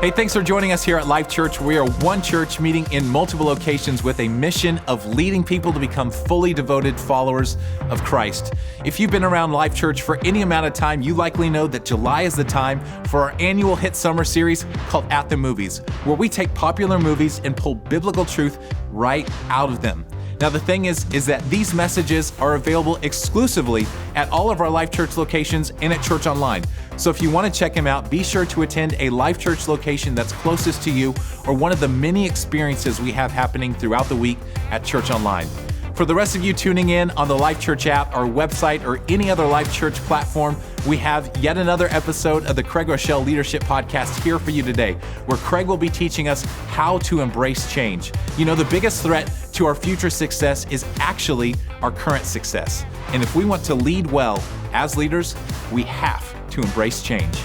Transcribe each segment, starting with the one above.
Hey, thanks for joining us here at Life.Church. We are one church meeting in multiple locations with a mission of leading people to become fully devoted followers of Christ. If you've been around Life.Church for any amount of time, you likely know that July is the time for our annual hit summer series called At the Movies, where we take popular movies and pull biblical truth right out of them. Now, the thing is that these messages are available exclusively at all of our Life.Church locations and at Church Online. So if you want to check them out, be sure to attend a Life.Church location that's closest to you or one of the many experiences we have happening throughout the week at Church Online. For the rest of you tuning in on the Life.Church app, our website, or any other Life.Church platform, we have yet another episode of the Craig Rochelle Leadership Podcast here for you today, where Craig will be teaching us how to embrace change. You know, the biggest threat to our future success is actually our current success. And if we want to lead well as leaders, we have to embrace change.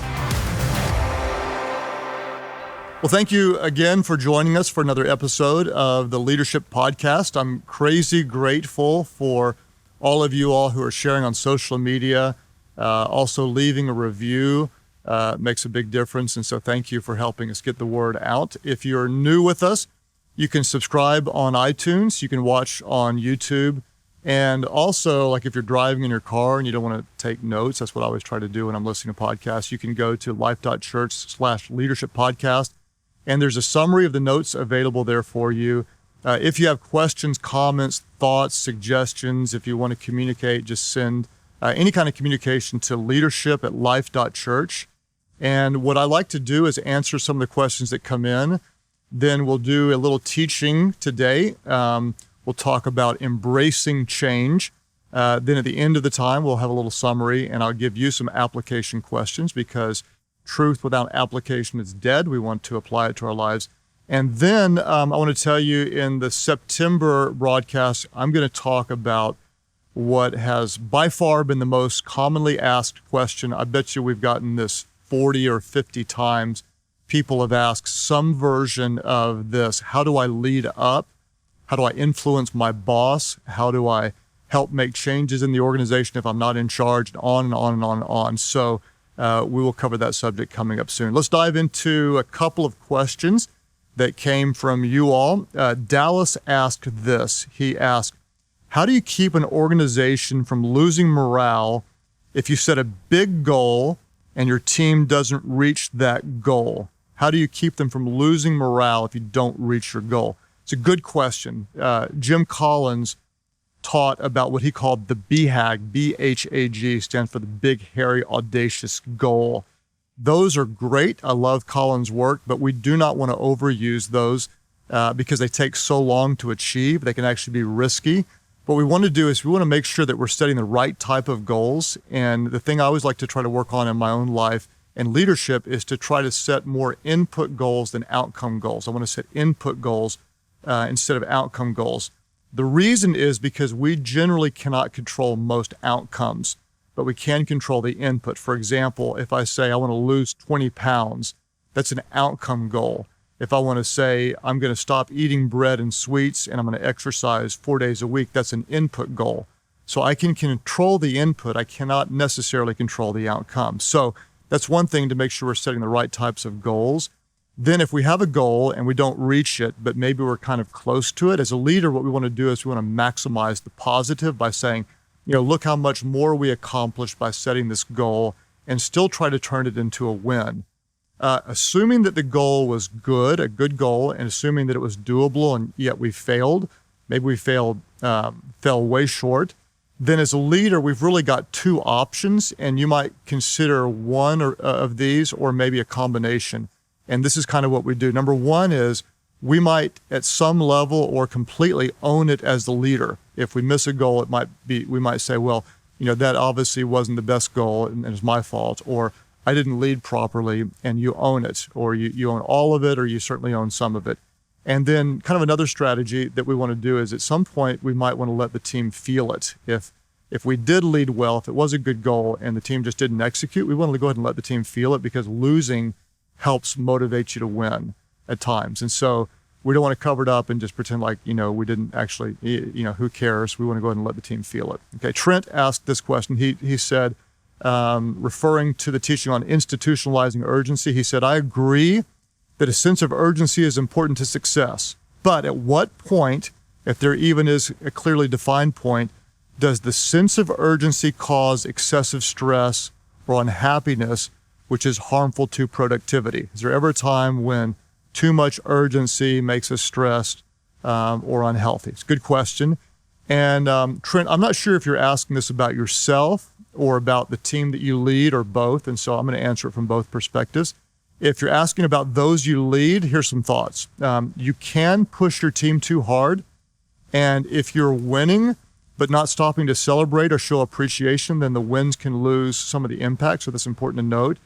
Well, thank you again for joining us for another episode of the Leadership Podcast. I'm crazy grateful for all of you all who are sharing on social media, also leaving a review makes a big difference. And so thank you for helping us get the word out. If you're new with us, you can subscribe on iTunes, you can watch on YouTube, and also, like if you're driving in your car and you don't want to take notes, that's what I always try to do when I'm listening to podcasts, you can go to life.church/leadership podcast. And there's a summary of the notes available there for you. If you have questions, comments, thoughts, suggestions, if you want to communicate, just send any kind of communication to leadership@life.church. And what I like to do is answer some of the questions that come in. Then we'll do a little teaching today. We'll talk about embracing change. Then at the end of the time, we'll have a little summary, and I'll give you some application questions because truth without application is dead. We want to apply it to our lives. And then I want to tell you in the September broadcast, I'm going to talk about what has by far been the most commonly asked question. I bet you we've gotten this 40 or 50 times. People have asked some version of this. How do I lead up? How do I influence my boss? How do I help make changes in the organization if I'm not in charge? And on and on and on and on. So we will cover that subject coming up soon. Let's dive into a couple of questions that came from you all. Dallas asked this. He asked, how do you keep an organization from losing morale if you set a big goal and your team doesn't reach that goal? How do you keep them from losing morale if you don't reach your goal? It's a good question. Jim Collins taught about what he called the BHAG, B-H-A-G, stands for the big, hairy, audacious goal. Those are great. I love Collins' work, but we do not want to overuse those because they take so long to achieve. They can actually be risky. What we want to do is we want to make sure that we're setting the right type of goals. And the thing I always like to try to work on in my own life and leadership is to try to set more input goals than outcome goals. I want to set input goals instead of outcome goals. The reason is because we generally cannot control most outcomes, but we can control the input. For example, if I say I want to lose 20 pounds, that's an outcome goal. If I want to say I'm going to stop eating bread and sweets and I'm going to exercise 4 days a week, that's an input goal. So I can control the input. I cannot necessarily control the outcome. So that's one thing to make sure we're setting the right types of goals. Then if we have a goal and we don't reach it, but maybe we're kind of close to it, as a leader, what we want to do is we want to maximize the positive by saying, look how much more we accomplished by setting this goal and still try to turn it into a win. Assuming that the goal was good, a good goal, and assuming that it was doable and yet we failed, maybe we fell way short, then as a leader, we've really got two options, and you might consider one of these or maybe a combination. And this is kind of what we do. Number one is we might at some level or completely own it as the leader. If we miss a goal, we might say, well, that obviously wasn't the best goal and it's my fault, or I didn't lead properly, and you own it, or you own all of it, or you certainly own some of it. And then kind of another strategy that we want to do is at some point we might want to let the team feel it. If we did lead well, if it was a good goal and the team just didn't execute, we want to go ahead and let the team feel it because losing helps motivate you to win at times. And so we don't want to cover it up and just pretend like, we didn't actually, who cares? We want to go ahead and let the team feel it. Okay, Trent asked this question. He said, referring to the teaching on institutionalizing urgency, he said, I agree that a sense of urgency is important to success. But at what point, if there even is a clearly defined point, does the sense of urgency cause excessive stress or unhappiness, which is harmful to productivity? Is there ever a time when too much urgency makes us stressed or unhealthy? It's a good question. And Trent, I'm not sure if you're asking this about yourself or about the team that you lead or both. And so I'm going to answer it from both perspectives. If you're asking about those you lead, here's some thoughts. You can push your team too hard. And if you're winning, but not stopping to celebrate or show appreciation, then the wins can lose some of the impact. So that's important to note.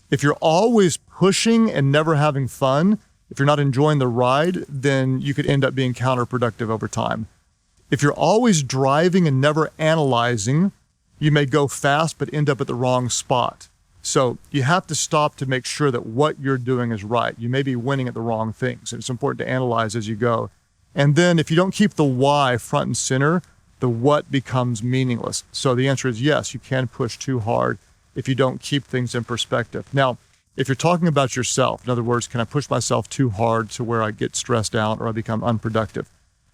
If you're always pushing and never having fun, if you're not enjoying the ride, then you could end up being counterproductive over time. If you're always driving and never analyzing, you may go fast but end up at the wrong spot. So you have to stop to make sure that what you're doing is right. You may be winning at the wrong things, and it's important to analyze as you go. And then if you don't keep the why front and center, the what becomes meaningless. So the answer is yes, you can push too hard if you don't keep things in perspective. Now, if you're talking about yourself, in other words, can I push myself too hard to where I get stressed out or I become unproductive?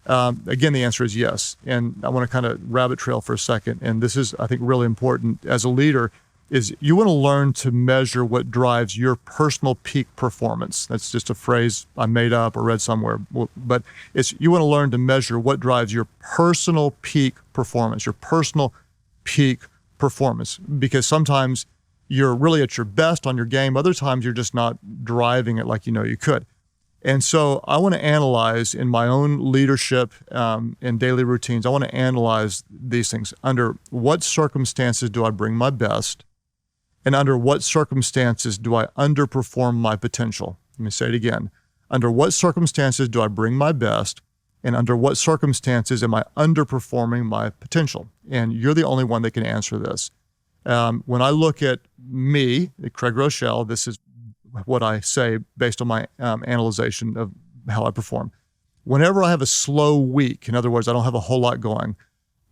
Again, the answer is yes. And I want to kind of rabbit trail for a second. And this is, I think, really important as a leader, is you want to learn to measure what drives your personal peak performance. That's just a phrase I made up or read somewhere. But you want to learn to measure what drives your personal peak performance, because sometimes you're really at your best on your game. Other times you're just not driving it like you know you could. And so I want to analyze in my own leadership and daily routines, I want to analyze these things. Under what circumstances do I bring my best? And under what circumstances do I underperform my potential? Let me say it again. Under what circumstances do I bring my best? And under what circumstances am I underperforming my potential? And you're the only one that can answer this. When I look at me, Craig Rochelle, this is what I say based on my analyzation of how I perform. Whenever I have a slow week, in other words, I don't have a whole lot going,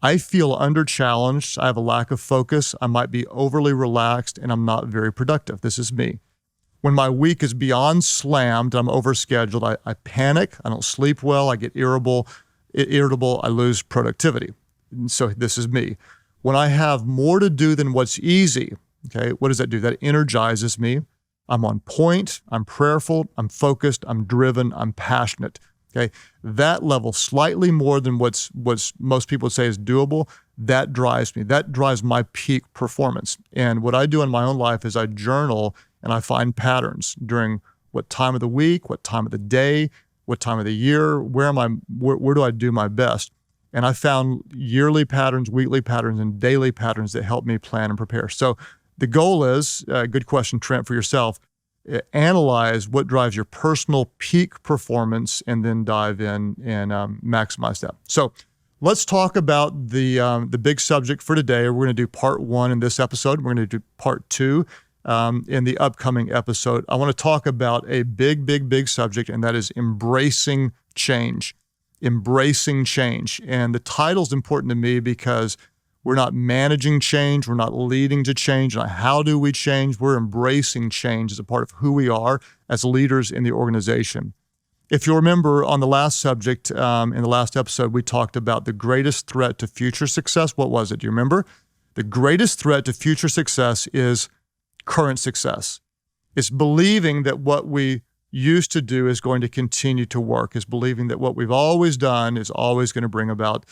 I feel under-challenged, I have a lack of focus, I might be overly relaxed, and I'm not very productive. This is me. When my week is beyond slammed, I'm overscheduled, I panic, I don't sleep well, I get irritable, I lose productivity. And so this is me. When I have more to do than what's easy, okay, what does that do? That energizes me. I'm on point, I'm prayerful, I'm focused, I'm driven, I'm passionate. Okay, that level, slightly more than what's most people would say is doable, that drives me. That drives my peak performance. And what I do in my own life is I journal and I find patterns during what time of the week, what time of the day, what time of the year, where do I do my best? And I found yearly patterns, weekly patterns, and daily patterns that help me plan and prepare. So the goal is, good question, Trent, for yourself, analyze what drives your personal peak performance and then dive in and maximize that. So let's talk about the big subject for today. We're going to do part 1 in this episode. We're going to do part 2 in the upcoming episode. I want to talk about a big subject, and that is embracing change. Embracing change. And the title is important to me because we're not managing change. We're not leading to change. How do we change? We're embracing change as a part of who we are as leaders in the organization. If you remember on the last subject, in the last episode, we talked about the greatest threat to future success. What was it? Do you remember? The greatest threat to future success is current success. It's believing that what we used to do is going to continue to work. It's believing that what we've always done is always going to bring about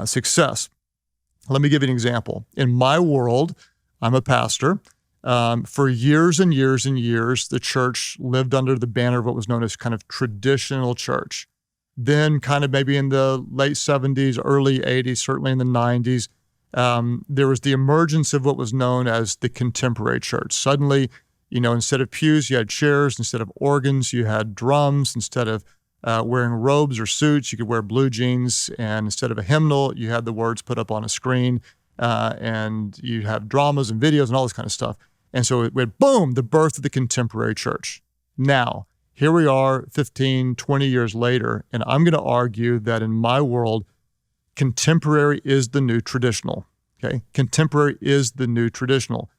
success. Let me give you an example. In my world, I'm a pastor. For years and years and years, the church lived under the banner of what was known as kind of traditional church. Then kind of maybe in the late 70s, early 80s, certainly in the 90s, there was the emergence of what was known as the contemporary church. Suddenly, instead of pews, you had chairs. Instead of organs, you had drums. Instead of wearing robes or suits, you could wear blue jeans. And instead of a hymnal, you had the words put up on a screen. And you have dramas and videos and all this kind of stuff. And so it went, boom, the birth of the contemporary church. Now, here we are 15, 20 years later, and I'm going to argue that in my world, contemporary is the new traditional, okay? Contemporary is the new traditional.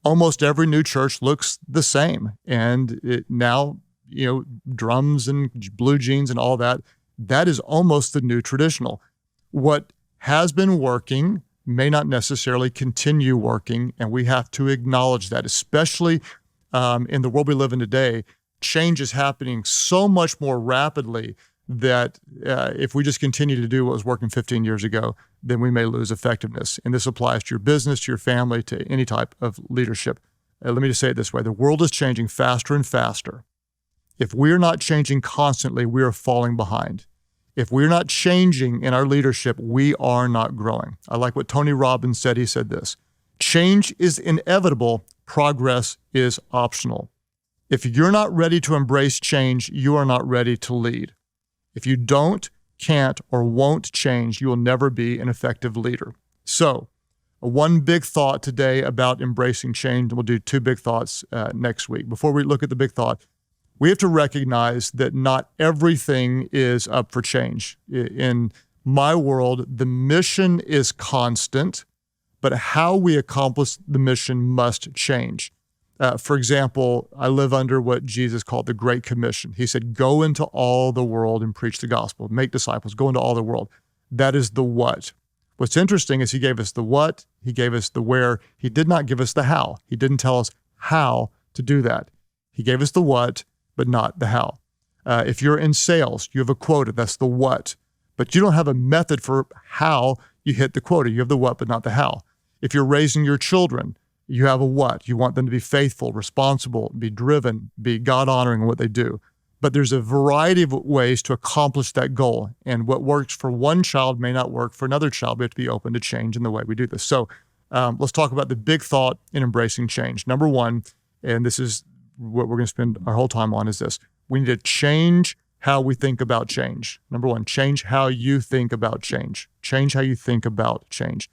Almost every new church looks the same. And now, drums and blue jeans and all that. That is almost the new traditional. What has been working may not necessarily continue working, and we have to acknowledge that, especially in the world we live in today. Change is happening so much more rapidly that if we just continue to do what was working 15 years ago, then we may lose effectiveness. And this applies to your business, to your family, to any type of leadership. Let me just say it this way. The world is changing faster and faster. If we're not changing constantly, we are falling behind. If we're not changing in our leadership, we are not growing. I like what Tony Robbins said. He said this: change is inevitable, progress is optional. If you're not ready to embrace change, you are not ready to lead. If you don't, can't, or won't change, you will never be an effective leader. So, one big thought today about embracing change, and we'll do two big thoughts next week. Before we look at the big thought, we have to recognize that not everything is up for change. In my world, the mission is constant, but how we accomplish the mission must change. For example, I live under what Jesus called the Great Commission. He said, go into all the world and preach the gospel, make disciples, go into all the world. That is the what. What's interesting is he gave us the what, he gave us the where, he did not give us the how. He didn't tell us how to do that. He gave us the what, but not the how. If you're in sales, you have a quota, that's the what, but you don't have a method for how you hit the quota. You have the what, but not the how. If you're raising your children, you have a what. You want them to be faithful, responsible, be driven, be God-honoring in what they do. But there's a variety of ways to accomplish that goal. And what works for one child may not work for another child. We have to be open to change in the way we do this. So let's talk about the big thought in embracing change. Number one, and this is what we're going to spend our whole time on, is this. We need to change how we think about change. Number one, change how you think about change. Change how you think about change.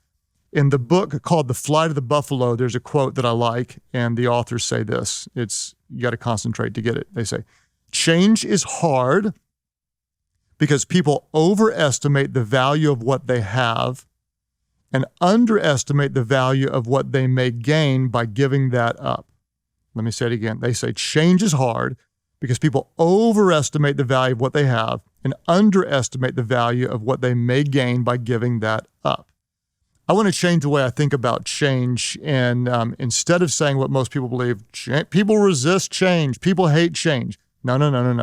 In the book called The Flight of the Buffalo, there's a quote that I like, and the authors say this. You got to concentrate to get it. They say, change is hard because people overestimate the value of what they have and underestimate the value of what they may gain by giving that up. Let me say it again. They say change is hard because people overestimate the value of what they have and underestimate the value of what they may gain by giving that up. I want to change the way I think about change, and instead of saying what most people believe, people resist change, people hate change. No,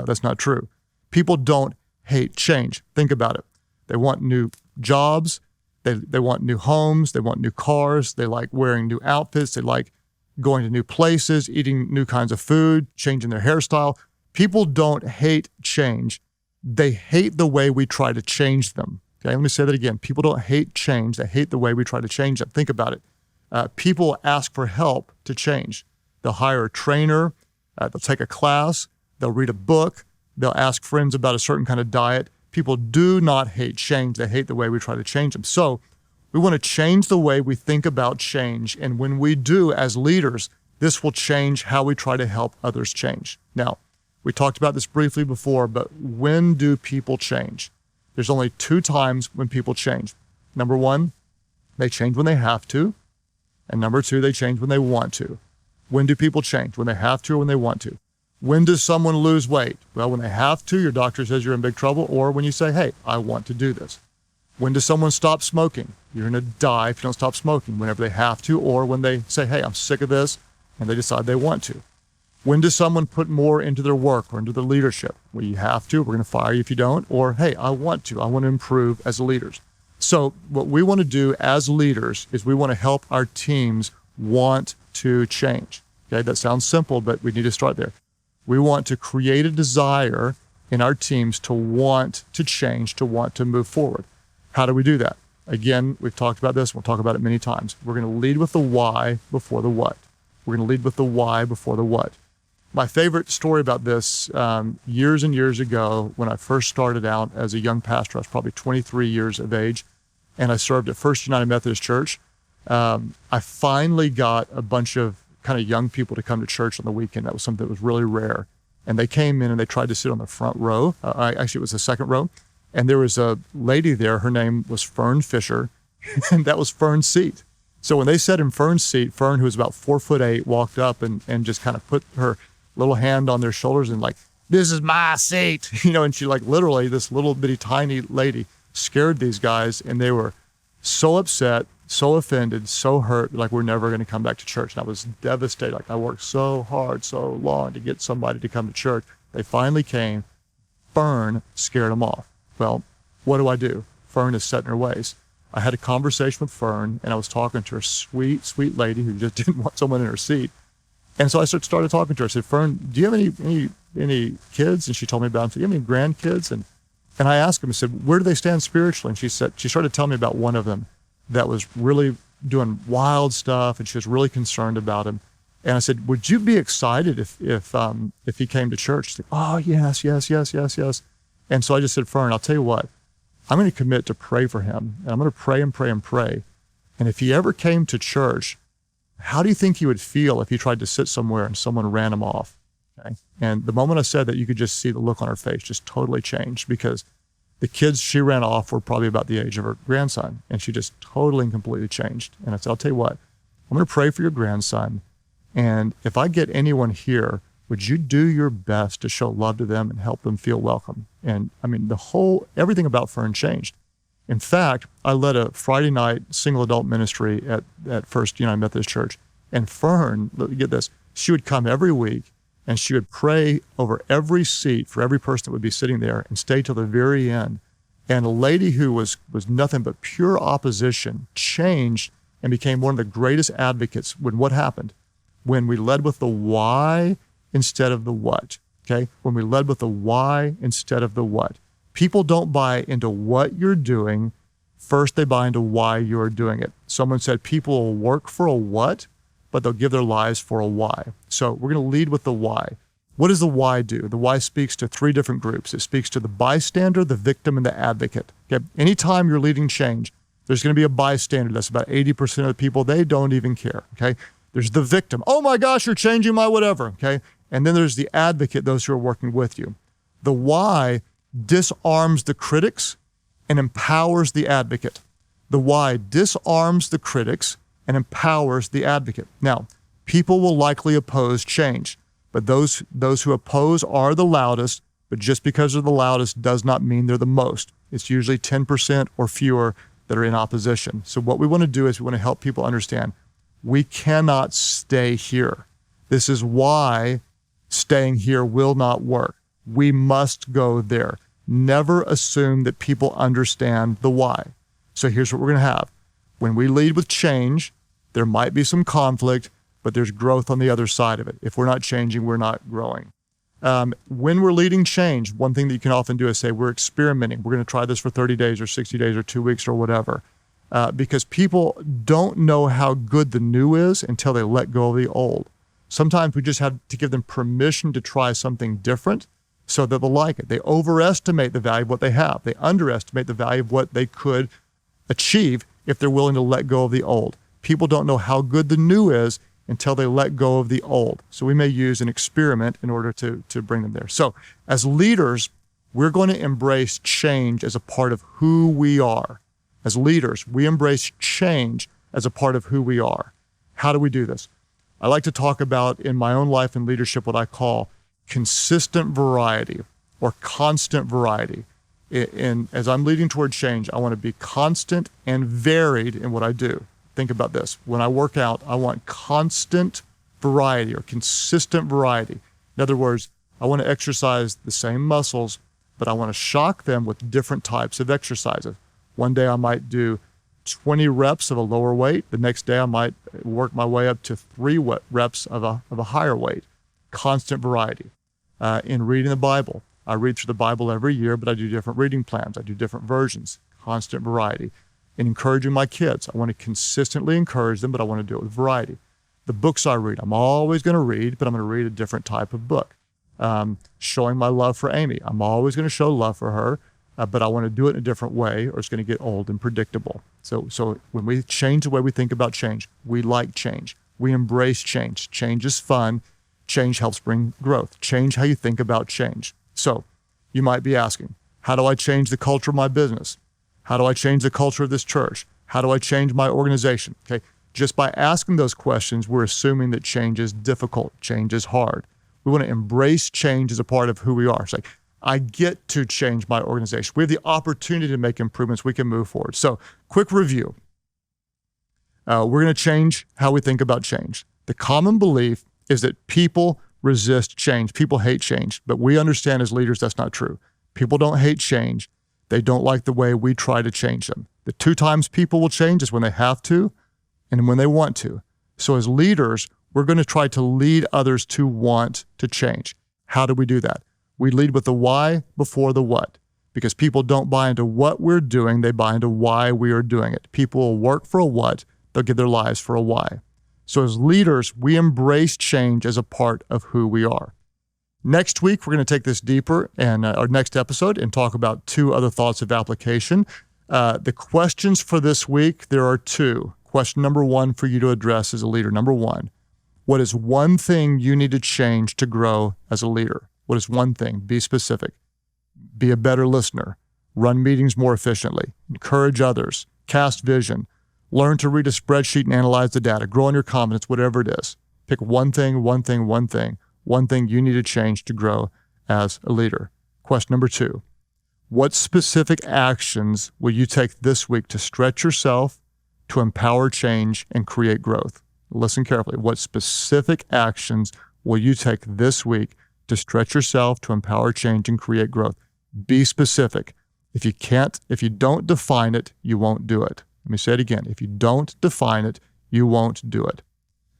that's not true. People don't hate change. Think about it. They want new jobs, they want new homes, they want new cars, they like wearing new outfits, they like going to new places, eating new kinds of food, changing their hairstyle. People don't hate change. They hate the way we try to change them. Okay, let me say that again. People don't hate change. They hate the way we try to change them. Think about it. People ask for help to change. They'll hire a trainer. They'll take a class. They'll read a book. They'll ask friends about a certain kind of diet. People do not hate change. They hate the way we try to change them. So we want to change the way we think about change. And when we do, as leaders, this will change how we try to help others change. Now, we talked about this briefly before, but when do people change? There's only two times when people change. Number one, they change when they have to. And number two, they change when they want to. When do people change? When they have to or when they want to? When does someone lose weight? Well, when they have to, your doctor says you're in big trouble, or when you say, hey, I want to do this. When does someone stop smoking? You're going to die if you don't stop smoking, whenever they have to, or when they say, hey, I'm sick of this, and they decide they want to. When does someone put more into their work or into their leadership? Well, you have to. We're going to fire you if you don't. Or, hey, I want to. I want to improve as leaders. So what we want to do as leaders is we want to help our teams want to change. Okay, that sounds simple, but we need to start there. We want to create a desire in our teams to want to change, to want to move forward. How do we do that? Again, we've talked about this. We'll talk about it many times. We're going to lead with the why before the what. We're going to lead with the why before the what. My favorite story about this, years and years ago, when I first started out as a young pastor, I was probably 23 years of age, and I served at First United Methodist Church. I finally got a bunch of kind of young people to come to church on the weekend. That was something that was really rare. And they came in and they tried to sit on the front row. Actually, it was the second row. And there was a lady there. Her name was Fern Fisher, and that was Fern's seat. So when they sat in Fern's seat, Fern, who was about 4'8", walked up and just kind of put her little hand on their shoulders and like this is my seat, and she literally, this little bitty tiny lady scared these guys, and they were so upset, so offended, so hurt, we're never going to come back to church. And I was devastated. I worked so hard, so long to get somebody to come to church. They finally came. Fern scared them off. Well, what do? Fern is set in her ways. I had a conversation with Fern, and I was talking to her, sweet, sweet lady who just didn't want someone in her seat. And so I started talking to her. I said, Fern, do you have any kids? And she told me about them. I said, do you have any grandkids? And I asked him, I said, where do they stand spiritually? And she started telling me about one of them that was really doing wild stuff, and she was really concerned about him. And I said, would you be excited if he came to church? She said, oh, yes. And so I just said, Fern, I'll tell you what, I'm going to commit to pray for him, and I'm going to pray and pray and pray. And if he ever came to church, how do you think he would feel if he tried to sit somewhere and someone ran him off? Okay. And the moment I said that, you could just see the look on her face just totally changed, because the kids she ran off were probably about the age of her grandson, and she just totally and completely changed. And I said, I'll tell you what, I'm going to pray for your grandson. And if I get anyone here, would you do your best to show love to them and help them feel welcome? And I mean, everything about Fern changed. In fact, I led a Friday night single adult ministry at First United Methodist Church. And Fern, get this, she would come every week, and she would pray over every seat for every person that would be sitting there and stay till the very end. And a lady who was nothing but pure opposition changed and became one of the greatest advocates when what happened? When we led with the why instead of the what, okay? When we led with the why instead of the what. People don't buy into what you're doing. First, they buy into why you're doing it. Someone said people will work for a what, but they'll give their lives for a why. So we're going to lead with the why. What does the why do? The why speaks to three different groups. It speaks to the bystander, the victim, and the advocate. Okay? Anytime you're leading change, there's going to be a bystander. That's about 80% of the people. They don't even care, okay? There's the victim. Oh my gosh, you're changing my whatever, okay? And then there's the advocate, those who are working with you. The why disarms the critics and empowers the advocate. The why disarms the critics and empowers the advocate. Now, people will likely oppose change, but those who oppose are the loudest, but just because they're the loudest does not mean they're the most. It's usually 10% or fewer that are in opposition. So what we want to do is we want to help people understand we cannot stay here. This is why staying here will not work. We must go there. Never assume that people understand the why. So here's what we're going to have. When we lead with change, there might be some conflict, but there's growth on the other side of it. If we're not changing, we're not growing. When we're leading change, one thing that you can often do is say, we're experimenting. We're going to try this for 30 days or 60 days or 2 weeks or whatever. Because people don't know how good the new is until they let go of the old. Sometimes we just have to give them permission to try something different so that they'll like it. They overestimate the value of what they have. They underestimate the value of what they could achieve if they're willing to let go of the old. People don't know how good the new is until they let go of the old. So we may use an experiment in order to bring them there. So as leaders, we're going to embrace change as a part of who we are. As leaders, we embrace change as a part of who we are. How do we do this? I like to talk about in my own life and leadership what I call consistent variety or constant variety. And as I'm leading toward change, I want to be constant and varied in what I do. Think about this. When I work out, I want constant variety or consistent variety. In other words, I want to exercise the same muscles, but I want to shock them with different types of exercises. One day I might do 20 reps of a lower weight. The next day I might work my way up to 3 reps of a higher weight. Constant variety. In reading the Bible, I read through the Bible every year, but I do different reading plans. I do different versions. Constant variety. In encouraging my kids, I want to consistently encourage them, but I want to do it with variety. The books I read, I'm always going to read, but I'm going to read a different type of book. Showing my love for Amy, I'm always going to show love for her, but I want to do it in a different way or it's going to get old and predictable. So when we change the way we think about change, we like change. We embrace change. Change is fun. Change helps bring growth. Change how you think about change. So you might be asking, how do I change the culture of my business? How do I change the culture of this church? How do I change my organization? Okay, just by asking those questions, we're assuming that change is difficult, change is hard. We want to embrace change as a part of who we are. It's like, I get to change my organization. We have the opportunity to make improvements. We can move forward. So, quick review. We're going to change how we think about change. The common belief is that people resist change. People hate change. But we understand as leaders that's not true. People don't hate change. They don't like the way we try to change them. The two times people will change is when they have to and when they want to. So as leaders, we're going to try to lead others to want to change. How do we do that? We lead with the why before the what, because people don't buy into what we're doing. They buy into why we are doing it. People will work for a what, they'll give their lives for a why. So as leaders, we embrace change as a part of who we are. Next week, we're going to take this deeper in our next episode and talk about 2 other thoughts of application. The questions for this week, there are 2. Question number 1 for you to address as a leader. Number 1, what is one thing you need to change to grow as a leader? What is one thing? Be specific. Be a better listener. Run meetings more efficiently. Encourage others. Cast vision. Learn to read a spreadsheet and analyze the data. Grow in your confidence, whatever it is. Pick one thing you need to change to grow as a leader. Question number 2, what specific actions will you take this week to stretch yourself, to empower change, and create growth? Listen carefully. What specific actions will you take this week to stretch yourself, to empower change, and create growth? Be specific. If you don't define it, you won't do it. Let me say it again. If you don't define it, you won't do it.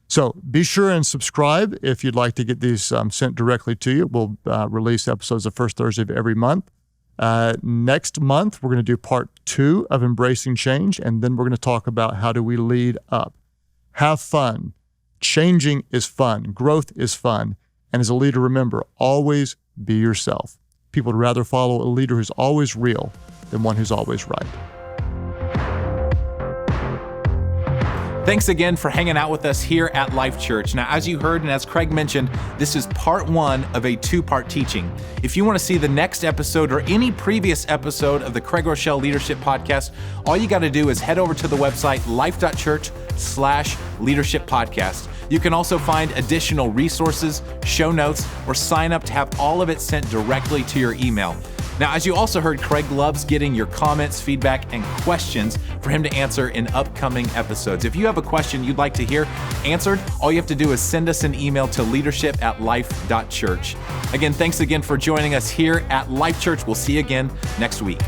So be sure and subscribe if you'd like to get these sent directly to you. We'll release episodes the first Thursday of every month. Next month, we're going to do part 2 of Embracing Change, and then we're going to talk about how do we lead up. Have fun. Changing is fun. Growth is fun. And as a leader, remember, always be yourself. People would rather follow a leader who's always real than one who's always right. Thanks again for hanging out with us here at Life.Church. Now, as you heard and as Craig mentioned, this is part 1 of a 2-part teaching. If you want to see the next episode or any previous episode of the Craig Rochelle Leadership Podcast, all you got to do is head over to the website life.church/leadership podcast. You can also find additional resources, show notes, or sign up to have all of it sent directly to your email. Now, as you also heard, Craig loves getting your comments, feedback, and questions for him to answer in upcoming episodes. If you have a question you'd like to hear answered, all you have to do is send us an email to leadership@life.church. Again, thanks again for joining us here at Life.Church. We'll see you again next week.